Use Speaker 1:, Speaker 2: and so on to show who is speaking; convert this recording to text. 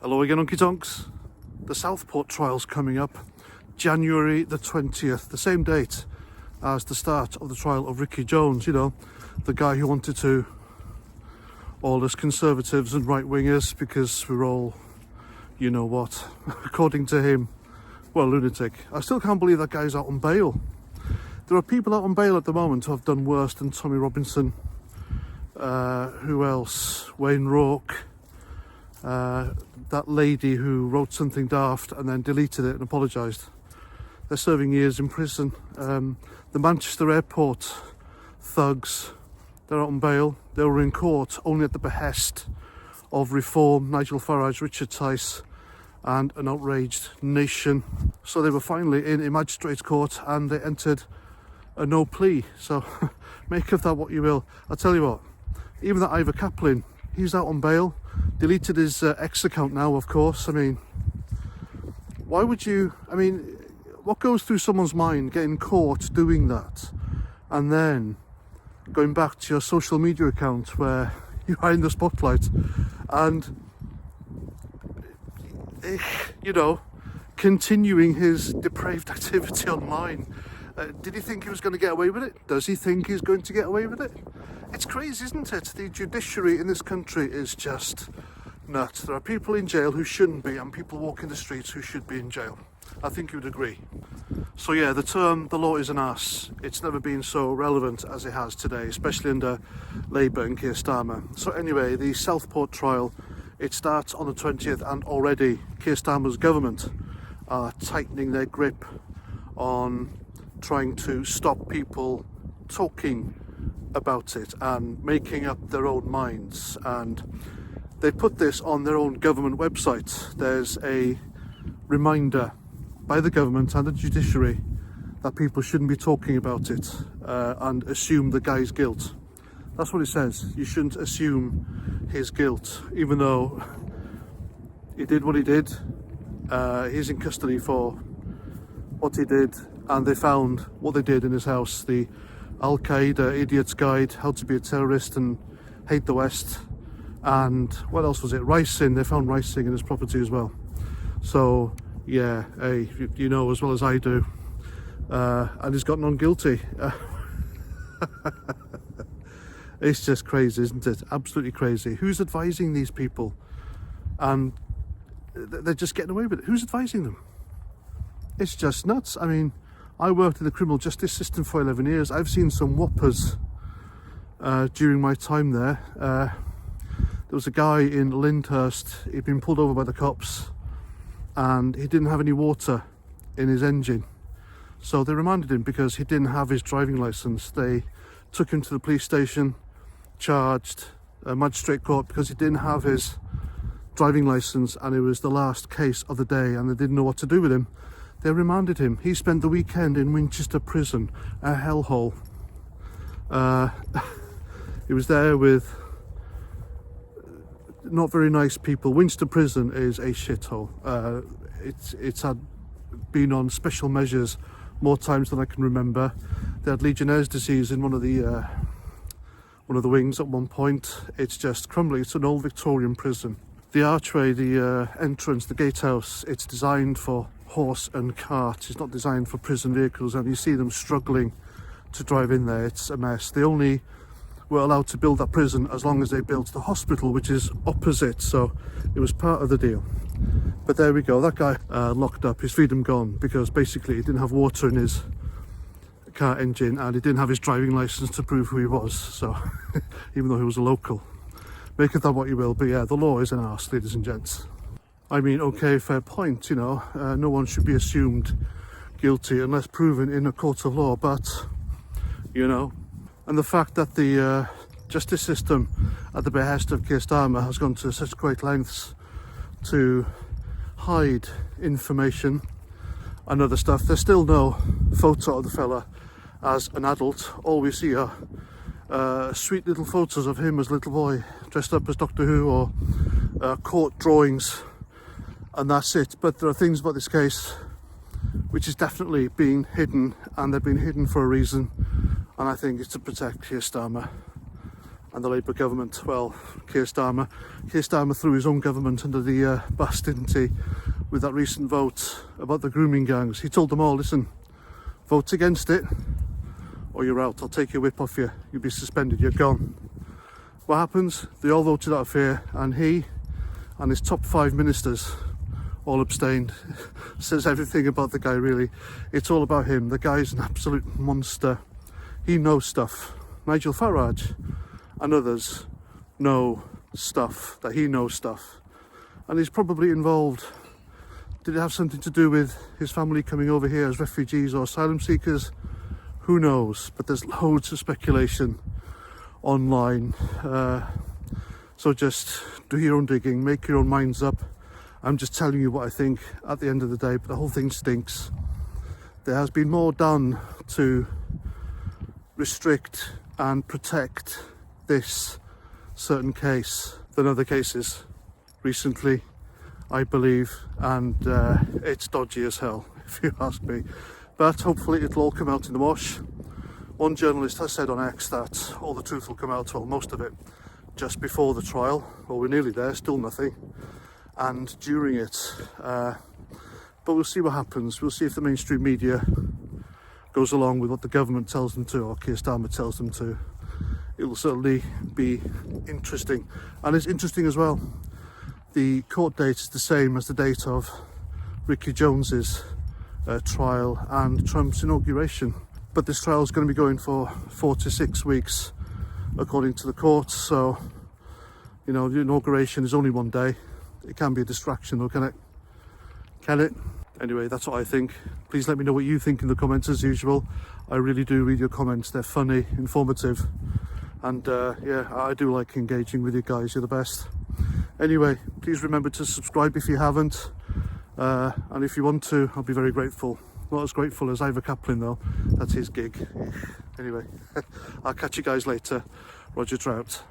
Speaker 1: Hello again, Unky Tonks. The Southport trial's coming up, January the 20th, the same date as the start of the trial of Ricky Jones, you know, the guy who wanted to all us conservatives and right-wingers, because we're all, you know what, according to him, well, lunatic. I still can't believe that guy's out on bail. There are people out on bail at the moment who have done worse than Tommy Robinson. Who else? Wayne Rourke. That lady who wrote something daft and then deleted it and apologised. They're serving years in prison. The Manchester airport thugs, they're out on bail. They were in court only at the behest of Reform, Nigel Farage, Richard Tice and an outraged nation. So they were finally in a magistrate's court and they entered a no plea. So make of that what you will. I'll tell you what, even that Ivor Kaplan, he's out on bail. Deleted his X account now, of course. I mean, why would you? I mean, what goes through someone's mind getting caught doing that and then going back to your social media account where you are in the spotlight and, you know, continuing his depraved activity online? Did he think he was going to get away with it? Does he think he's going to get away with it? It's crazy, isn't it? The judiciary in this country is just nuts. There are people in jail who shouldn't be and people walking the streets who should be in jail. I think you would agree. So yeah, the term, the law is an arse, it's never been so relevant as it has today, especially under Labour and Keir Starmer. So anyway, the Southport trial, it starts on the 20th and already Keir Starmer's government are tightening their grip on trying to stop people talking about it and making up their own minds. And they put this on their own government website. There's a reminder by the government and the judiciary that people shouldn't be talking about it and assume the guy's guilt. That's what it says. You shouldn't assume his guilt, even though he did what he did. He's in custody for what he did, and they found what they did in his house, the Al-Qaeda Idiot's Guide, How to Be a Terrorist and Hate the West, and what else was it? Ricing. They found ricing in his property as well. So yeah, hey, you know as well as I do, and he's got non-guilty. It's just crazy, isn't it? Absolutely crazy. Who's advising these people? And they're just getting away with it. Who's advising them? It's just nuts. I mean, I worked in the criminal justice system for 11 years. I've seen some whoppers during my time there. There was a guy in Lyndhurst, he'd been pulled over by the cops and he didn't have any water in his engine. So they remanded him because he didn't have his driving licence. They took him to the police station, charged a magistrate court because he didn't have his driving licence and it was the last case of the day and they didn't know what to do with him. They remanded him. He spent the weekend in Winchester prison, a hellhole. He was there with not very nice people. Winchester prison is a shithole. It's had been on special measures more times than I can remember. They had Legionnaire's disease in one of the wings at one point. It's just crumbling. It's an old Victorian prison. The archway, the entrance, the gatehouse, it's designed for horse and cart. It's not designed for prison vehicles, and you see them struggling to drive in there. It's a mess. They only were allowed to build that prison as long as they built the hospital, which is opposite, so it was part of the deal. But there we go, that guy locked up, his freedom gone, because basically he didn't have water in his car engine and he didn't have his driving license to prove who he was, so even though he was a local. Make of that what you will, but yeah, the law is an arse, ladies and gents. I mean, okay, fair point, you know, no one should be assumed guilty unless proven in a court of law, but, you know, and the fact that the justice system at the behest of Keir Starmer has gone to such great lengths to hide information and other stuff. There's still no photo of the fella as an adult. All we see are sweet little photos of him as a little boy dressed up as Doctor Who, or court drawings, and that's it. But there are things about this case which is definitely being hidden, and they've been hidden for a reason, and I think it's to protect Keir Starmer. And and the Labour government. Well, Keir Starmer threw his own government under the bus, didn't he, with that recent vote about the grooming gangs. He told them all, listen, vote against it or you're out. I'll take your whip off you. You'll be suspended. You're gone. What happens? They all voted out of fear, and he and his top 5 ministers all abstained. Says everything about the guy, really. It's all about him. The guy's an absolute monster. He knows stuff. Nigel Farage and others know stuff, that he knows stuff. And he's probably involved. Did it have something to do with his family coming over here as refugees or asylum seekers? Who knows? But there's loads of speculation online. So just do your own digging, make your own minds up. I'm just telling you what I think at the end of the day, but the whole thing stinks. There has been more done to restrict and protect this certain case than other cases recently, I believe, and it's dodgy as hell, if you ask me. But hopefully it'll all come out in the wash. One journalist has said on X that all the truth will come out, well, most of it, just before the trial. Well, we're nearly there, still nothing. And during it, but we'll see what happens. We'll see if the mainstream media goes along with what the government tells them to, or Keir Starmer tells them to. It will certainly be interesting. And it's interesting as well, the court date is the same as the date of Ricky Jones's trial and Trump's inauguration. But this trial is going to be going for 4 to 6 weeks, according to the courts. So, you know, the inauguration is only one day. It can be a distraction, though, can it? Can it? Anyway, that's what I think. Please let me know what you think in the comments as usual. I really do read your comments. They're funny, informative. And yeah, I do like engaging with you guys. You're the best. Anyway, please remember to subscribe if you haven't. And if you want to, I'll be very grateful. Not as grateful as Ivor Kaplan, though. That's his gig. Anyway, I'll catch you guys later. Roger Trout.